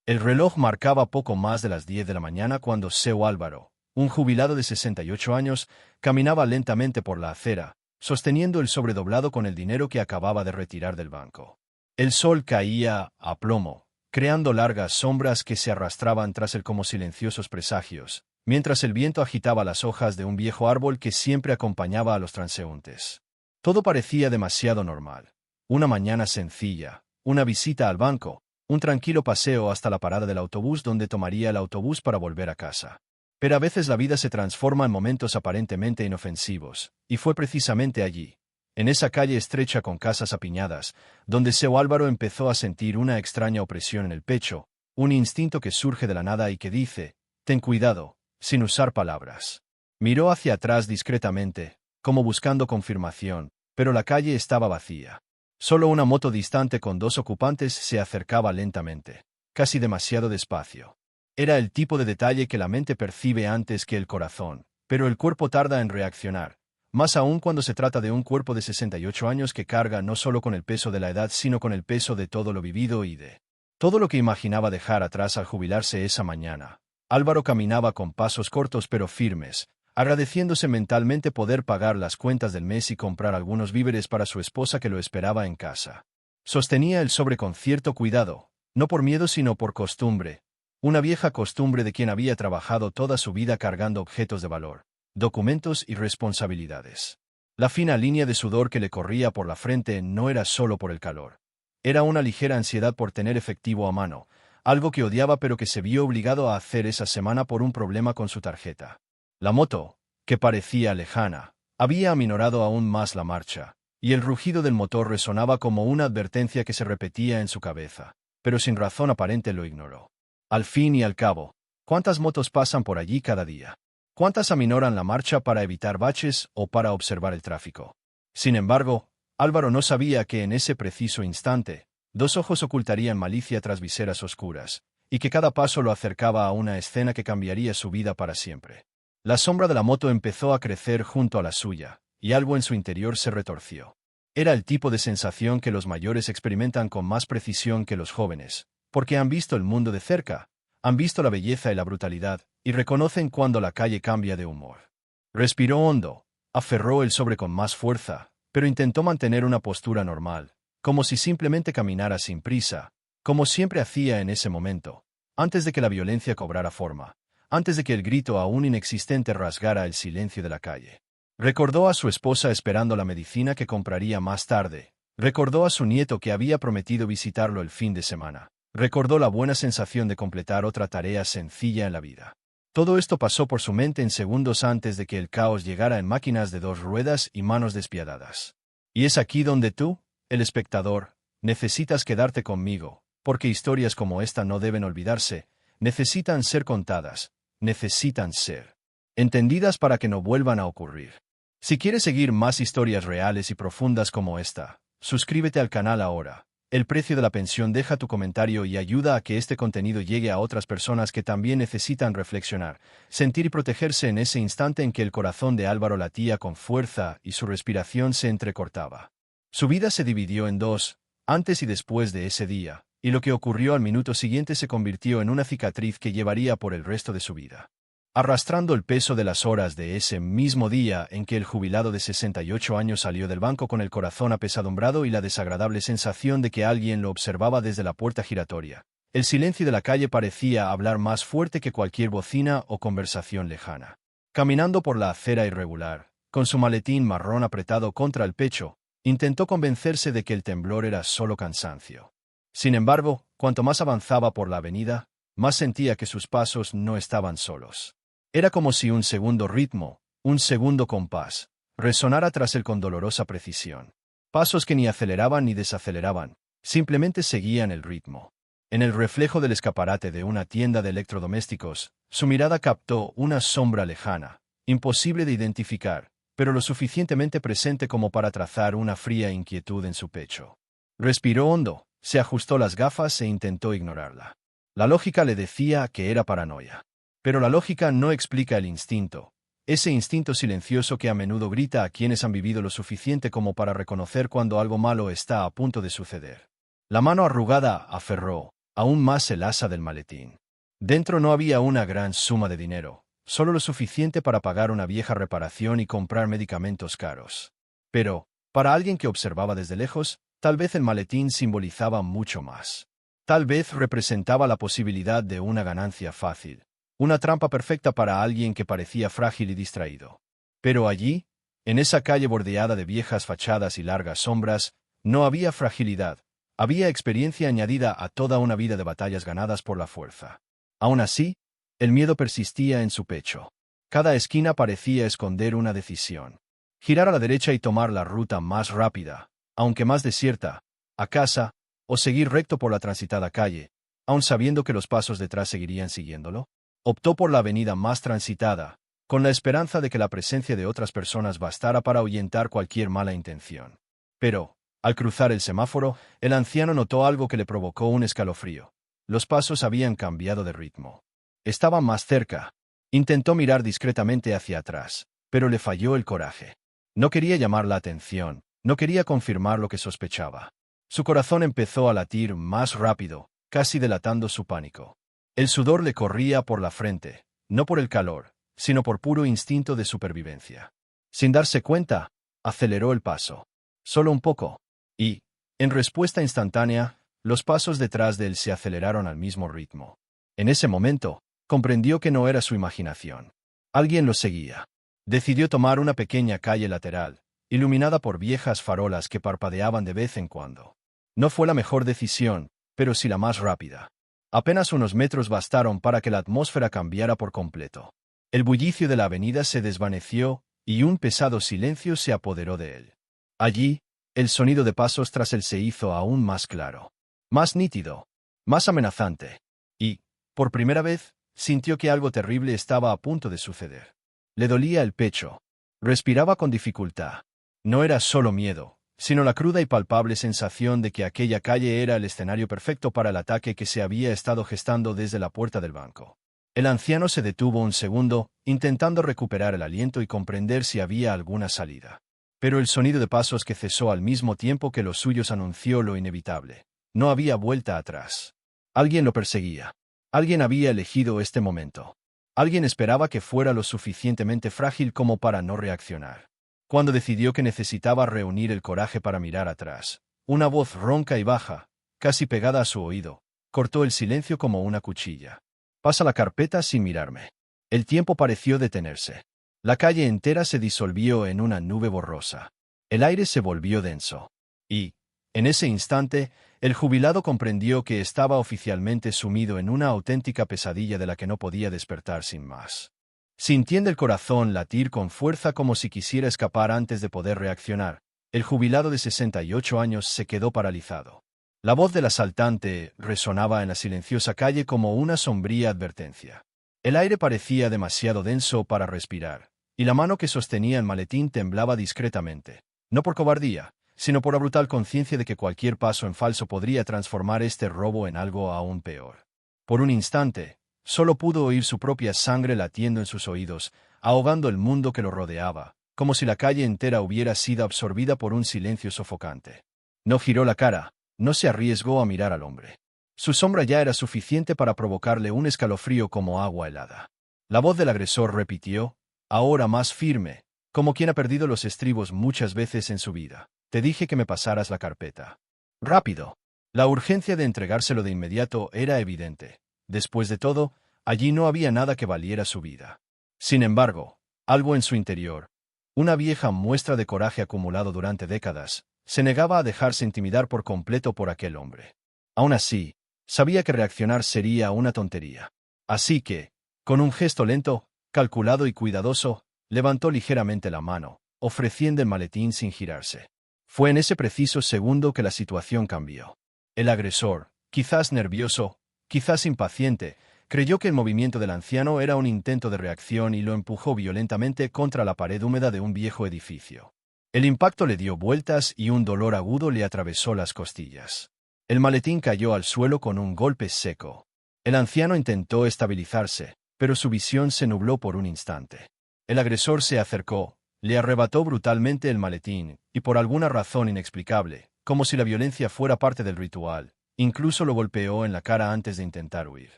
El reloj marcaba poco más de las 10 de la mañana cuando Seu Álvaro, un jubilado de 68 años, caminaba lentamente por la acera, sosteniendo el sobredoblado con el dinero que acababa de retirar del banco. El sol caía a plomo, creando largas sombras que se arrastraban tras él como silenciosos presagios, mientras el viento agitaba las hojas de un viejo árbol que siempre acompañaba a los transeúntes. Todo parecía demasiado normal. Una mañana sencilla, una visita al banco, un tranquilo paseo hasta la parada del autobús donde tomaría el autobús para volver a casa. Pero a veces la vida se transforma en momentos aparentemente inofensivos, y fue precisamente allí, en esa calle estrecha con casas apiñadas, donde Seu Álvaro empezó a sentir una extraña opresión en el pecho, un instinto que surge de la nada y que dice, «Ten cuidado», sin usar palabras. Miró hacia atrás discretamente, como buscando confirmación, pero la calle estaba vacía. Solo una moto distante con dos ocupantes se acercaba lentamente, casi demasiado despacio. Era el tipo de detalle que la mente percibe antes que el corazón, pero el cuerpo tarda en reaccionar, más aún cuando se trata de un cuerpo de 68 años que carga no solo con el peso de la edad sino con el peso de todo lo vivido y de todo lo que imaginaba dejar atrás al jubilarse esa mañana. Álvaro caminaba con pasos cortos pero firmes, agradeciéndose mentalmente poder pagar las cuentas del mes y comprar algunos víveres para su esposa que lo esperaba en casa. Sostenía el sobre con cierto cuidado, no por miedo sino por costumbre, una vieja costumbre de quien había trabajado toda su vida cargando objetos de valor, documentos y responsabilidades. La fina línea de sudor que le corría por la frente no era solo por el calor. Era una ligera ansiedad por tener efectivo a mano, algo que odiaba pero que se vio obligado a hacer esa semana por un problema con su tarjeta. La moto, que parecía lejana, había aminorado aún más la marcha, y el rugido del motor resonaba como una advertencia que se repetía en su cabeza, pero sin razón aparente lo ignoró. Al fin y al cabo, ¿cuántas motos pasan por allí cada día? ¿Cuántas aminoran la marcha para evitar baches o para observar el tráfico? Sin embargo, Álvaro no sabía que en ese preciso instante, dos ojos ocultarían malicia tras viseras oscuras, y que cada paso lo acercaba a una escena que cambiaría su vida para siempre. La sombra de la moto empezó a crecer junto a la suya, y algo en su interior se retorció. Era el tipo de sensación que los mayores experimentan con más precisión que los jóvenes, porque han visto el mundo de cerca, han visto la belleza y la brutalidad, y reconocen cuando la calle cambia de humor. Respiró hondo, aferró el sobre con más fuerza, pero intentó mantener una postura normal, como si simplemente caminara sin prisa, como siempre hacía en ese momento, antes de que la violencia cobrara forma, antes de que el grito aún inexistente rasgara el silencio de la calle. Recordó a su esposa esperando la medicina que compraría más tarde, recordó a su nieto que había prometido visitarlo el fin de semana, recordó la buena sensación de completar otra tarea sencilla en la vida. Todo esto pasó por su mente en segundos antes de que el caos llegara en máquinas de dos ruedas y manos despiadadas. Y es aquí donde tú, el espectador, necesitas quedarte conmigo, porque historias como esta no deben olvidarse, necesitan ser contadas, necesitan ser entendidas para que no vuelvan a ocurrir. Si quieres seguir más historias reales y profundas como esta, suscríbete al canal ahora. El precio de la pensión. Deja tu comentario y ayuda a que este contenido llegue a otras personas que también necesitan reflexionar, sentir y protegerse en ese instante en que el corazón de Álvaro latía con fuerza y su respiración se entrecortaba. Su vida se dividió en dos, antes y después de ese día, y lo que ocurrió al minuto siguiente se convirtió en una cicatriz que llevaría por el resto de su vida. Arrastrando el peso de las horas de ese mismo día en que el jubilado de 68 años salió del banco con el corazón apesadumbrado y la desagradable sensación de que alguien lo observaba desde la puerta giratoria, el silencio de la calle parecía hablar más fuerte que cualquier bocina o conversación lejana. Caminando por la acera irregular, con su maletín marrón apretado contra el pecho, intentó convencerse de que el temblor era solo cansancio. Sin embargo, cuanto más avanzaba por la avenida, más sentía que sus pasos no estaban solos. Era como si un segundo ritmo, un segundo compás, resonara tras él con dolorosa precisión. Pasos que ni aceleraban ni desaceleraban, simplemente seguían el ritmo. En el reflejo del escaparate de una tienda de electrodomésticos, su mirada captó una sombra lejana, imposible de identificar, pero lo suficientemente presente como para trazar una fría inquietud en su pecho. Respiró hondo, se ajustó las gafas e intentó ignorarla. La lógica le decía que era paranoia. Pero la lógica no explica el instinto, ese instinto silencioso que a menudo grita a quienes han vivido lo suficiente como para reconocer cuando algo malo está a punto de suceder. La mano arrugada aferró, aún más el asa del maletín. Dentro no había una gran suma de dinero, solo lo suficiente para pagar una vieja reparación y comprar medicamentos caros. Pero, para alguien que observaba desde lejos, tal vez el maletín simbolizaba mucho más. Tal vez representaba la posibilidad de una ganancia fácil, una trampa perfecta para alguien que parecía frágil y distraído. Pero allí, en esa calle bordeada de viejas fachadas y largas sombras, no había fragilidad, había experiencia añadida a toda una vida de batallas ganadas por la fuerza. Aún así, el miedo persistía en su pecho. Cada esquina parecía esconder una decisión. Girar a la derecha y tomar la ruta más rápida, aunque más desierta, a casa, o seguir recto por la transitada calle, aun sabiendo que los pasos detrás seguirían siguiéndolo. Optó por la avenida más transitada, con la esperanza de que la presencia de otras personas bastara para ahuyentar cualquier mala intención. Pero, al cruzar el semáforo, el anciano notó algo que le provocó un escalofrío. Los pasos habían cambiado de ritmo. Estaba más cerca. Intentó mirar discretamente hacia atrás, pero le falló el coraje. No quería llamar la atención, no quería confirmar lo que sospechaba. Su corazón empezó a latir más rápido, casi delatando su pánico. El sudor le corría por la frente, no por el calor, sino por puro instinto de supervivencia. Sin darse cuenta, aceleró el paso. Solo un poco. Y, en respuesta instantánea, los pasos detrás de él se aceleraron al mismo ritmo. En ese momento, comprendió que no era su imaginación. Alguien lo seguía. Decidió tomar una pequeña calle lateral, iluminada por viejas farolas que parpadeaban de vez en cuando. No fue la mejor decisión, pero sí la más rápida. Apenas unos metros bastaron para que la atmósfera cambiara por completo. El bullicio de la avenida se desvaneció, y un pesado silencio se apoderó de él. Allí, el sonido de pasos tras él se hizo aún más claro, más nítido, más amenazante. Y, por primera vez, sintió que algo terrible estaba a punto de suceder. Le dolía el pecho. Respiraba con dificultad. No era solo miedo, sino la cruda y palpable sensación de que aquella calle era el escenario perfecto para el ataque que se había estado gestando desde la puerta del banco. El anciano se detuvo un segundo, intentando recuperar el aliento y comprender si había alguna salida. Pero el sonido de pasos que cesó al mismo tiempo que los suyos anunció lo inevitable. No había vuelta atrás. Alguien lo perseguía. Alguien había elegido este momento. Alguien esperaba que fuera lo suficientemente frágil como para no reaccionar. Cuando decidió que necesitaba reunir el coraje para mirar atrás, una voz ronca y baja, casi pegada a su oído, cortó el silencio como una cuchilla. «Pasa la carpeta sin mirarme». El tiempo pareció detenerse. La calle entera se disolvió en una nube borrosa. El aire se volvió denso. Y, en ese instante, el jubilado comprendió que estaba oficialmente sumido en una auténtica pesadilla de la que no podía despertar sin más. Sintiendo el corazón latir con fuerza como si quisiera escapar antes de poder reaccionar, el jubilado de 68 años se quedó paralizado. La voz del asaltante resonaba en la silenciosa calle como una sombría advertencia. El aire parecía demasiado denso para respirar, y la mano que sostenía el maletín temblaba discretamente, no por cobardía, sino por la brutal conciencia de que cualquier paso en falso podría transformar este robo en algo aún peor. Por un instante, solo pudo oír su propia sangre latiendo en sus oídos, ahogando el mundo que lo rodeaba, como si la calle entera hubiera sido absorbida por un silencio sofocante. No giró la cara, no se arriesgó a mirar al hombre. Su sombra ya era suficiente para provocarle un escalofrío como agua helada. La voz del agresor repitió, ahora más firme, como quien ha perdido los estribos muchas veces en su vida. «Te dije que me pasaras la carpeta». Rápido. La urgencia de entregárselo de inmediato era evidente. Después de todo, allí no había nada que valiera su vida. Sin embargo, algo en su interior, una vieja muestra de coraje acumulado durante décadas, se negaba a dejarse intimidar por completo por aquel hombre. Aún así, sabía que reaccionar sería una tontería. Así que, con un gesto lento, calculado y cuidadoso, levantó ligeramente la mano, ofreciendo el maletín sin girarse. Fue en ese preciso segundo que la situación cambió. El agresor, quizás nervioso, quizás impaciente, creyó que el movimiento del anciano era un intento de reacción y lo empujó violentamente contra la pared húmeda de un viejo edificio. El impacto le dio vueltas y un dolor agudo le atravesó las costillas. El maletín cayó al suelo con un golpe seco. El anciano intentó estabilizarse, pero su visión se nubló por un instante. El agresor se acercó, le arrebató brutalmente el maletín, y por alguna razón inexplicable, como si la violencia fuera parte del ritual, incluso lo golpeó en la cara antes de intentar huir.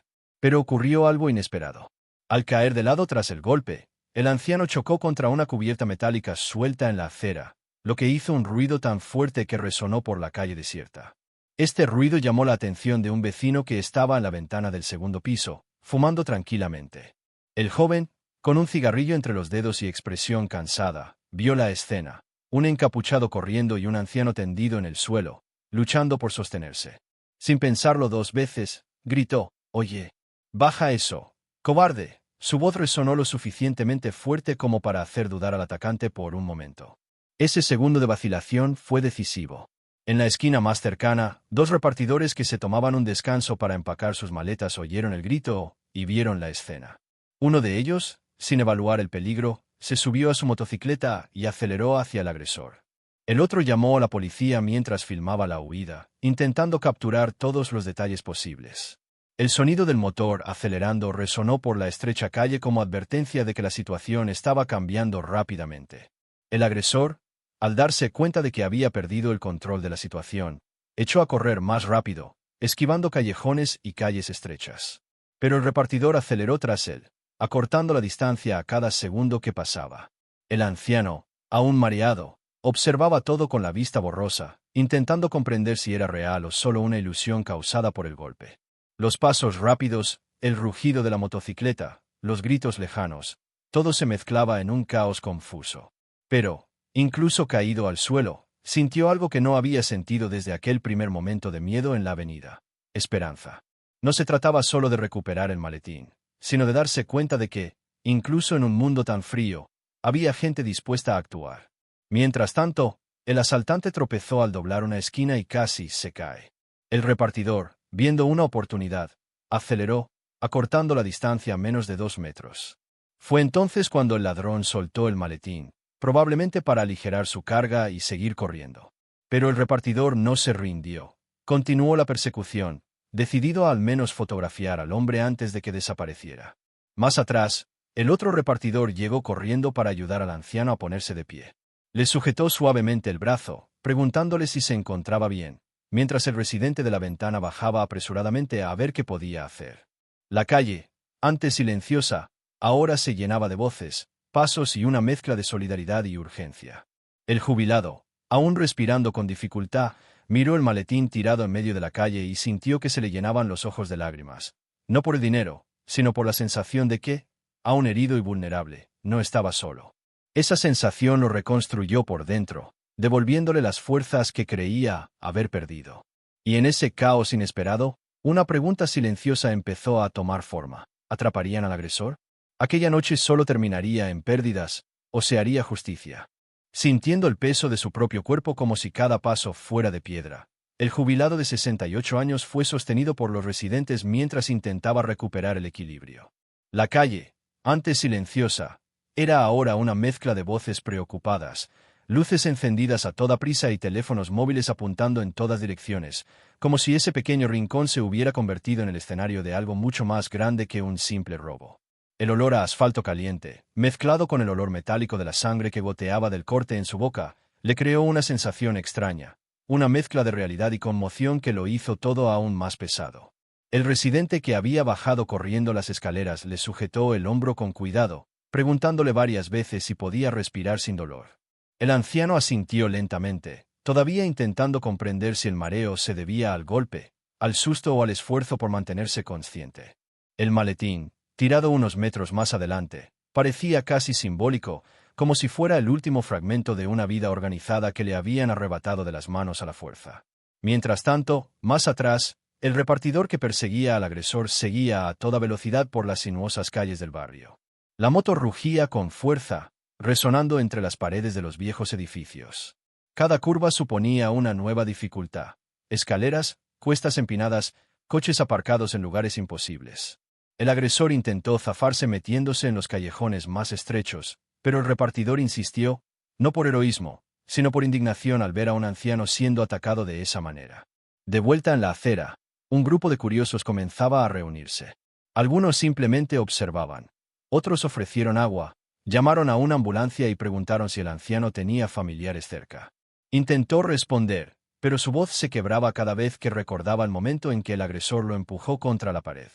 Pero ocurrió algo inesperado. Al caer de lado tras el golpe, el anciano chocó contra una cubierta metálica suelta en la acera, lo que hizo un ruido tan fuerte que resonó por la calle desierta. Este ruido llamó la atención de un vecino que estaba en la ventana del segundo piso, fumando tranquilamente. El joven, con un cigarrillo entre los dedos y expresión cansada, vio la escena, un encapuchado corriendo y un anciano tendido en el suelo, luchando por sostenerse. Sin pensarlo dos veces, gritó: «Oye, baja eso, cobarde». Su voz resonó lo suficientemente fuerte como para hacer dudar al atacante por un momento. Ese segundo de vacilación fue decisivo. En la esquina más cercana, dos repartidores que se tomaban un descanso para empacar sus maletas oyeron el grito y vieron la escena. Uno de ellos, sin evaluar el peligro, se subió a su motocicleta y aceleró hacia el agresor. El otro llamó a la policía mientras filmaba la huida, intentando capturar todos los detalles posibles. El sonido del motor acelerando resonó por la estrecha calle como advertencia de que la situación estaba cambiando rápidamente. El agresor, al darse cuenta de que había perdido el control de la situación, echó a correr más rápido, esquivando callejones y calles estrechas. Pero el repartidor aceleró tras él, acortando la distancia a cada segundo que pasaba. El anciano, aún mareado, observaba todo con la vista borrosa, intentando comprender si era real o solo una ilusión causada por el golpe. Los pasos rápidos, el rugido de la motocicleta, los gritos lejanos, todo se mezclaba en un caos confuso. Pero, incluso caído al suelo, sintió algo que no había sentido desde aquel primer momento de miedo en la avenida: esperanza. No se trataba solo de recuperar el maletín, sino de darse cuenta de que, incluso en un mundo tan frío, había gente dispuesta a actuar. Mientras tanto, el asaltante tropezó al doblar una esquina y casi se cae. El repartidor, viendo una oportunidad, aceleró, acortando la distancia a menos de 2 metros. Fue entonces cuando el ladrón soltó el maletín, probablemente para aligerar su carga y seguir corriendo. Pero el repartidor no se rindió. Continuó la persecución, decidido a al menos fotografiar al hombre antes de que desapareciera. Más atrás, el otro repartidor llegó corriendo para ayudar al anciano a ponerse de pie. Le sujetó suavemente el brazo, preguntándole si se encontraba bien, mientras el residente de la ventana bajaba apresuradamente a ver qué podía hacer. La calle, antes silenciosa, ahora se llenaba de voces, pasos y una mezcla de solidaridad y urgencia. El jubilado, aún respirando con dificultad, miró el maletín tirado en medio de la calle y sintió que se le llenaban los ojos de lágrimas, no por el dinero, sino por la sensación de que, aún herido y vulnerable, no estaba solo. Esa sensación lo reconstruyó por dentro, devolviéndole las fuerzas que creía haber perdido. Y en ese caos inesperado, una pregunta silenciosa empezó a tomar forma: ¿atraparían al agresor? ¿Aquella noche solo terminaría en pérdidas, o se haría justicia? Sintiendo el peso de su propio cuerpo como si cada paso fuera de piedra, el jubilado de 68 años fue sostenido por los residentes mientras intentaba recuperar el equilibrio. La calle, antes silenciosa, era ahora una mezcla de voces preocupadas, luces encendidas a toda prisa y teléfonos móviles apuntando en todas direcciones, como si ese pequeño rincón se hubiera convertido en el escenario de algo mucho más grande que un simple robo. El olor a asfalto caliente, mezclado con el olor metálico de la sangre que goteaba del corte en su boca, le creó una sensación extraña, una mezcla de realidad y conmoción que lo hizo todo aún más pesado. El residente que había bajado corriendo las escaleras le sujetó el hombro con cuidado, preguntándole varias veces si podía respirar sin dolor. El anciano asintió lentamente, todavía intentando comprender si el mareo se debía al golpe, al susto o al esfuerzo por mantenerse consciente. El maletín, tirado unos metros más adelante, parecía casi simbólico, como si fuera el último fragmento de una vida organizada que le habían arrebatado de las manos a la fuerza. Mientras tanto, más atrás, el repartidor que perseguía al agresor seguía a toda velocidad por las sinuosas calles del barrio. La moto rugía con fuerza, resonando entre las paredes de los viejos edificios. Cada curva suponía una nueva dificultad: escaleras, cuestas empinadas, coches aparcados en lugares imposibles. El agresor intentó zafarse metiéndose en los callejones más estrechos, pero el repartidor insistió, no por heroísmo, sino por indignación al ver a un anciano siendo atacado de esa manera. De vuelta en la acera, un grupo de curiosos comenzaba a reunirse. Algunos simplemente observaban. Otros ofrecieron agua, llamaron a una ambulancia y preguntaron si el anciano tenía familiares cerca. Intentó responder, pero su voz se quebraba cada vez que recordaba el momento en que el agresor lo empujó contra la pared.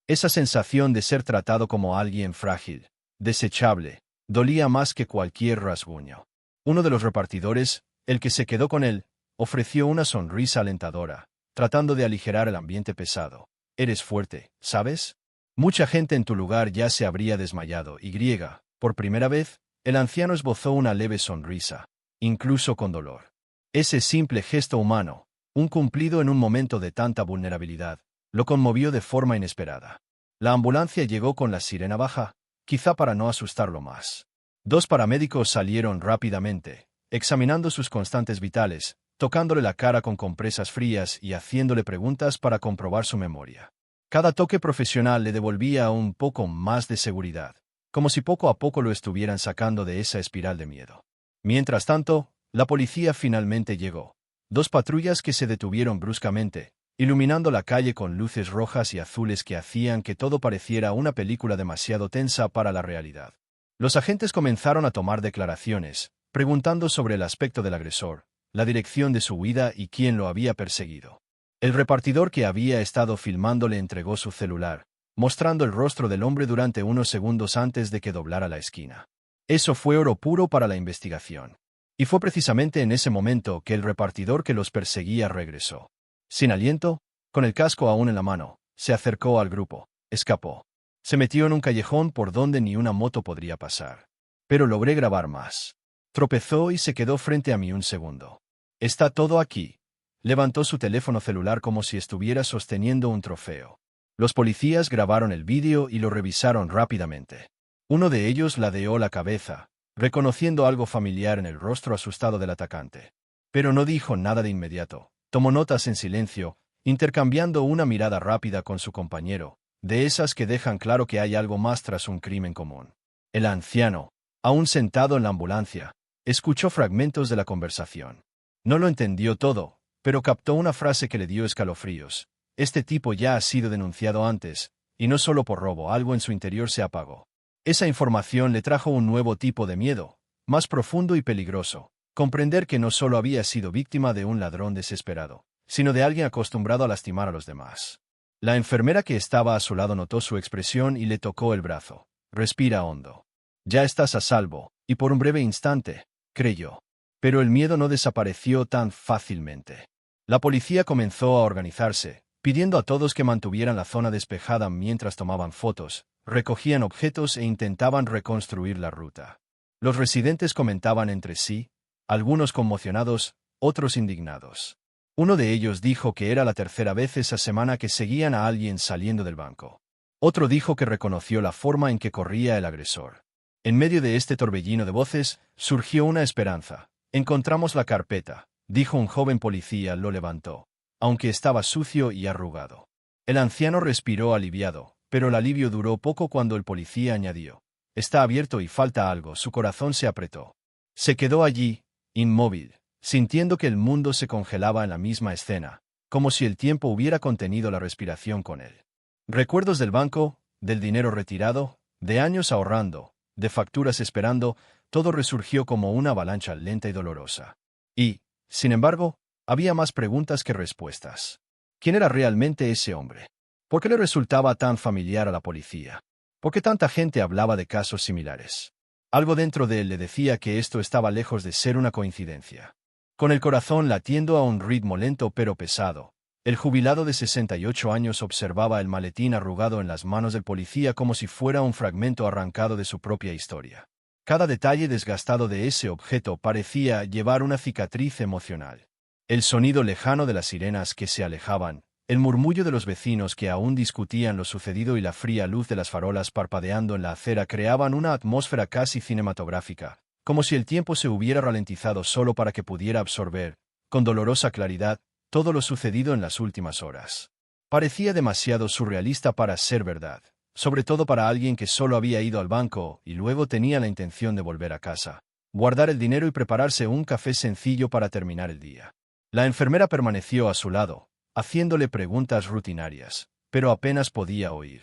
Esa sensación de ser tratado como alguien frágil, desechable, dolía más que cualquier rasguño. Uno de los repartidores, el que se quedó con él, ofreció una sonrisa alentadora, tratando de aligerar el ambiente pesado. Eres fuerte, ¿sabes? Mucha gente en tu lugar ya se habría desmayado y por primera vez, el anciano esbozó una leve sonrisa, incluso con dolor. Ese simple gesto humano, un cumplido en un momento de tanta vulnerabilidad, lo conmovió de forma inesperada. La ambulancia llegó con la sirena baja, quizá para no asustarlo más. 2 paramédicos salieron rápidamente, examinando sus constantes vitales, tocándole la cara con compresas frías y haciéndole preguntas para comprobar su memoria. Cada toque profesional le devolvía un poco más de seguridad, como si poco a poco lo estuvieran sacando de esa espiral de miedo. Mientras tanto, la policía finalmente llegó. 2 patrullas que se detuvieron bruscamente, iluminando la calle con luces rojas y azules que hacían que todo pareciera una película demasiado tensa para la realidad. Los agentes comenzaron a tomar declaraciones, preguntando sobre el aspecto del agresor, la dirección de su huida y quién lo había perseguido. El repartidor que había estado filmando le entregó su celular, mostrando el rostro del hombre durante unos segundos antes de que doblara la esquina. Eso fue oro puro para la investigación. Y fue precisamente en ese momento que el repartidor que los perseguía regresó. Sin aliento, con el casco aún en la mano, se acercó al grupo, escapó. Se metió en un callejón por donde ni una moto podría pasar. Pero logré grabar más. Tropezó y se quedó frente a mí un segundo. Está todo aquí. Levantó su teléfono celular como si estuviera sosteniendo un trofeo. Los policías grabaron el vídeo y lo revisaron rápidamente. Uno de ellos ladeó la cabeza, reconociendo algo familiar en el rostro asustado del atacante. Pero no dijo nada de inmediato. Tomó notas en silencio, intercambiando una mirada rápida con su compañero, de esas que dejan claro que hay algo más tras un crimen común. El anciano, aún sentado en la ambulancia, escuchó fragmentos de la conversación. No lo entendió todo, pero captó una frase que le dio escalofríos. Este tipo ya ha sido denunciado antes, y no solo por robo, algo en su interior se apagó. Esa información le trajo un nuevo tipo de miedo, más profundo y peligroso. Comprender que no solo había sido víctima de un ladrón desesperado, sino de alguien acostumbrado a lastimar a los demás. La enfermera que estaba a su lado notó su expresión y le tocó el brazo. Respira hondo. Ya estás a salvo, y por un breve instante, creyó. Pero el miedo no desapareció tan fácilmente. La policía comenzó a organizarse, pidiendo a todos que mantuvieran la zona despejada mientras tomaban fotos, recogían objetos e intentaban reconstruir la ruta. Los residentes comentaban entre sí, algunos conmocionados, otros indignados. Uno de ellos dijo que era la tercera vez esa semana que seguían a alguien saliendo del banco. Otro dijo que reconoció la forma en que corría el agresor. En medio de este torbellino de voces, surgió una esperanza. Encontramos la carpeta, dijo un joven policía, lo levantó, aunque estaba sucio y arrugado. El anciano respiró aliviado, pero el alivio duró poco cuando el policía añadió: está abierto y falta algo. Su corazón se apretó. Se quedó allí, inmóvil, sintiendo que el mundo se congelaba en la misma escena, como si el tiempo hubiera contenido la respiración con él. Recuerdos del banco, del dinero retirado, de años ahorrando, de facturas esperando, todo resurgió como una avalancha lenta y dolorosa. Y, sin embargo, había más preguntas que respuestas. ¿Quién era realmente ese hombre? ¿Por qué le resultaba tan familiar a la policía? ¿Por qué tanta gente hablaba de casos similares? Algo dentro de él le decía que esto estaba lejos de ser una coincidencia. Con el corazón latiendo a un ritmo lento pero pesado, el jubilado de 68 años observaba el maletín arrugado en las manos del policía como si fuera un fragmento arrancado de su propia historia. Cada detalle desgastado de ese objeto parecía llevar una cicatriz emocional. El sonido lejano de las sirenas que se alejaban, el murmullo de los vecinos que aún discutían lo sucedido y la fría luz de las farolas parpadeando en la acera creaban una atmósfera casi cinematográfica, como si el tiempo se hubiera ralentizado solo para que pudiera absorber, con dolorosa claridad, todo lo sucedido en las últimas horas. Parecía demasiado surrealista para ser verdad, sobre todo para alguien que solo había ido al banco y luego tenía la intención de volver a casa, guardar el dinero y prepararse un café sencillo para terminar el día. La enfermera permaneció a su lado, haciéndole preguntas rutinarias, pero apenas podía oír.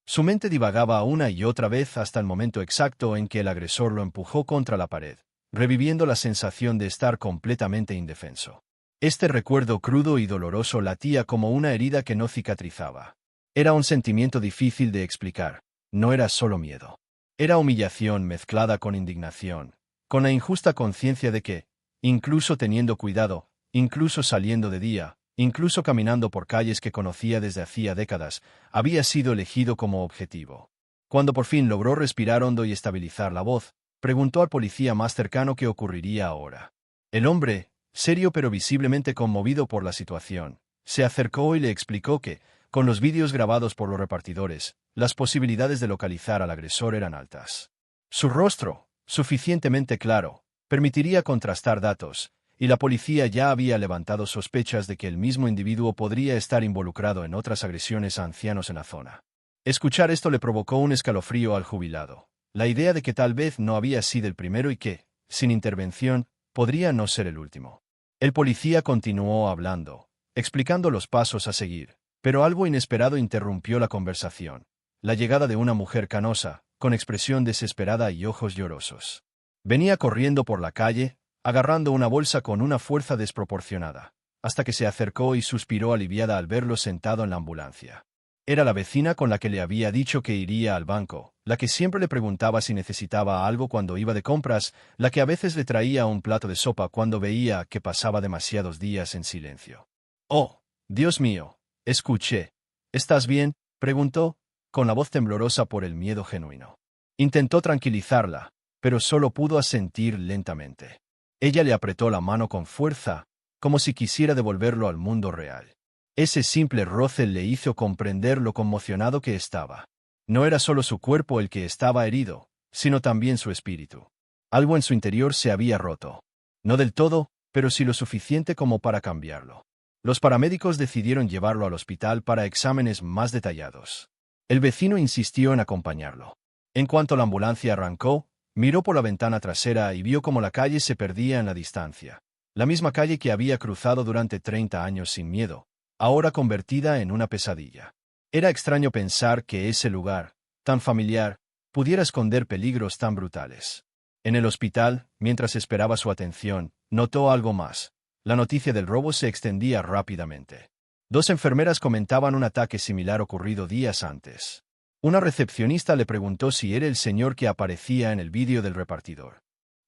Su mente divagaba una y otra vez hasta el momento exacto en que el agresor lo empujó contra la pared, reviviendo la sensación de estar completamente indefenso. Este recuerdo crudo y doloroso latía como una herida que no cicatrizaba. Era un sentimiento difícil de explicar. No era solo miedo. Era humillación mezclada con indignación, con la injusta conciencia de que, incluso teniendo cuidado, incluso saliendo de día, incluso caminando por calles que conocía desde hacía décadas, había sido elegido como objetivo. Cuando por fin logró respirar hondo y estabilizar la voz, preguntó al policía más cercano qué ocurriría ahora. El hombre, serio pero visiblemente conmovido por la situación, se acercó y le explicó que, con los vídeos grabados por los repartidores, las posibilidades de localizar al agresor eran altas. Su rostro, suficientemente claro, permitiría contrastar datos, y la policía ya había levantado sospechas de que el mismo individuo podría estar involucrado en otras agresiones a ancianos en la zona. Escuchar esto le provocó un escalofrío al jubilado. La idea de que tal vez no había sido el primero y que, sin intervención, podría no ser el último. El policía continuó hablando, explicando los pasos a seguir, pero algo inesperado interrumpió la conversación. La llegada de una mujer canosa, con expresión desesperada y ojos llorosos. Venía corriendo por la calle, agarrando una bolsa con una fuerza desproporcionada, hasta que se acercó y suspiró aliviada al verlo sentado en la ambulancia. Era la vecina con la que le había dicho que iría al banco, la que siempre le preguntaba si necesitaba algo cuando iba de compras, la que a veces le traía un plato de sopa cuando veía que pasaba demasiados días en silencio. «Oh, Dios mío», escuché. «¿Estás bien?», preguntó, con la voz temblorosa por el miedo genuino. Intentó tranquilizarla, pero solo pudo asentir lentamente. Ella le apretó la mano con fuerza, como si quisiera devolverlo al mundo real. Ese simple roce le hizo comprender lo conmocionado que estaba. No era solo su cuerpo el que estaba herido, sino también su espíritu. Algo en su interior se había roto. No del todo, pero sí lo suficiente como para cambiarlo. Los paramédicos decidieron llevarlo al hospital para exámenes más detallados. El vecino insistió en acompañarlo. En cuanto la ambulancia arrancó, miró por la ventana trasera y vio cómo la calle se perdía en la distancia. La misma calle que había cruzado durante 30 años sin miedo, ahora convertida en una pesadilla. Era extraño pensar que ese lugar, tan familiar, pudiera esconder peligros tan brutales. En el hospital, mientras esperaba su atención, notó algo más. La noticia del robo se extendía rápidamente. 2 enfermeras comentaban un ataque similar ocurrido días antes. Una recepcionista le preguntó si era el señor que aparecía en el vídeo del repartidor.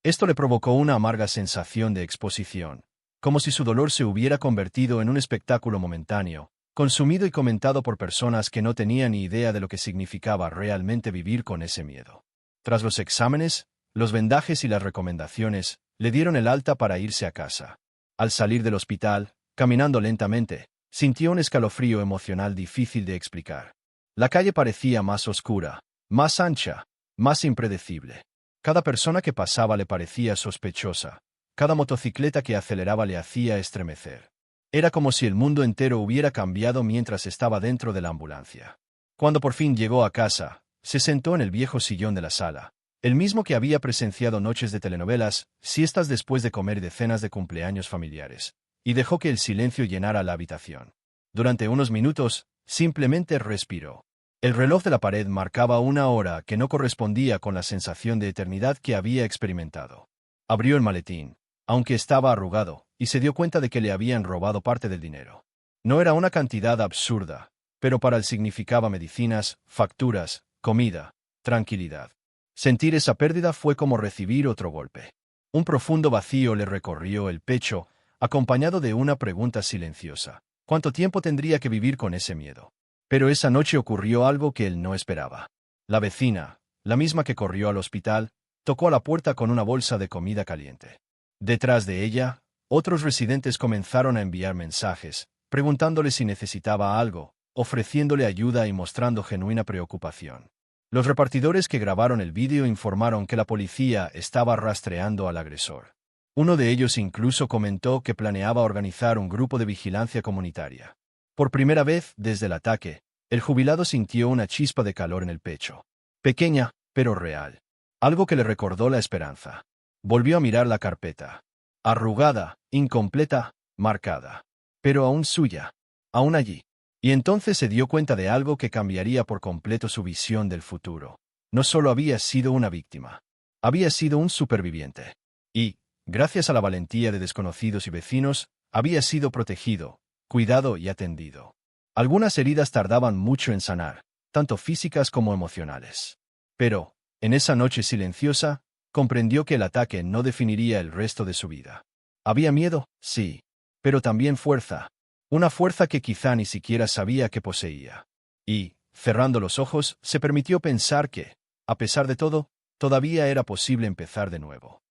Esto le provocó una amarga sensación de exposición, como si su dolor se hubiera convertido en un espectáculo momentáneo, consumido y comentado por personas que no tenían ni idea de lo que significaba realmente vivir con ese miedo. Tras los exámenes, los vendajes y las recomendaciones, le dieron el alta para irse a casa. Al salir del hospital, caminando lentamente, sintió un escalofrío emocional difícil de explicar. La calle parecía más oscura, más ancha, más impredecible. Cada persona que pasaba le parecía sospechosa. Cada motocicleta que aceleraba le hacía estremecer. Era como si el mundo entero hubiera cambiado mientras estaba dentro de la ambulancia. Cuando por fin llegó a casa, se sentó en el viejo sillón de la sala, el mismo que había presenciado noches de telenovelas, siestas después de comer decenas de cumpleaños familiares, y dejó que el silencio llenara la habitación. Durante unos minutos, simplemente respiró. El reloj de la pared marcaba una hora que no correspondía con la sensación de eternidad que había experimentado. Abrió el maletín, aunque estaba arrugado, y se dio cuenta de que le habían robado parte del dinero. No era una cantidad absurda, pero para él significaba medicinas, facturas, comida, tranquilidad. Sentir esa pérdida fue como recibir otro golpe. Un profundo vacío le recorrió el pecho, acompañado de una pregunta silenciosa. ¿Cuánto tiempo tendría que vivir con ese miedo? Pero esa noche ocurrió algo que él no esperaba. La vecina, la misma que corrió al hospital, tocó a la puerta con una bolsa de comida caliente. Detrás de ella, otros residentes comenzaron a enviar mensajes, preguntándole si necesitaba algo, ofreciéndole ayuda y mostrando genuina preocupación. Los repartidores que grabaron el vídeo informaron que la policía estaba rastreando al agresor. Uno de ellos incluso comentó que planeaba organizar un grupo de vigilancia comunitaria. Por primera vez desde el ataque, el jubilado sintió una chispa de calor en el pecho. Pequeña, pero real. Algo que le recordó la esperanza. Volvió a mirar la carpeta. Arrugada, incompleta, marcada. Pero aún suya. Aún allí. Y entonces se dio cuenta de algo que cambiaría por completo su visión del futuro. No solo había sido una víctima. Había sido un superviviente. Y, gracias a la valentía de desconocidos y vecinos, Había sido protegido, cuidado y atendido. Algunas heridas tardaban mucho en sanar, tanto físicas como emocionales. Pero, en esa noche silenciosa, comprendió que el ataque no definiría el resto de su vida. Había miedo, sí, pero también fuerza, una fuerza que quizá ni siquiera sabía que poseía. Y, cerrando los ojos, se permitió pensar que, a pesar de todo, todavía era posible empezar de nuevo.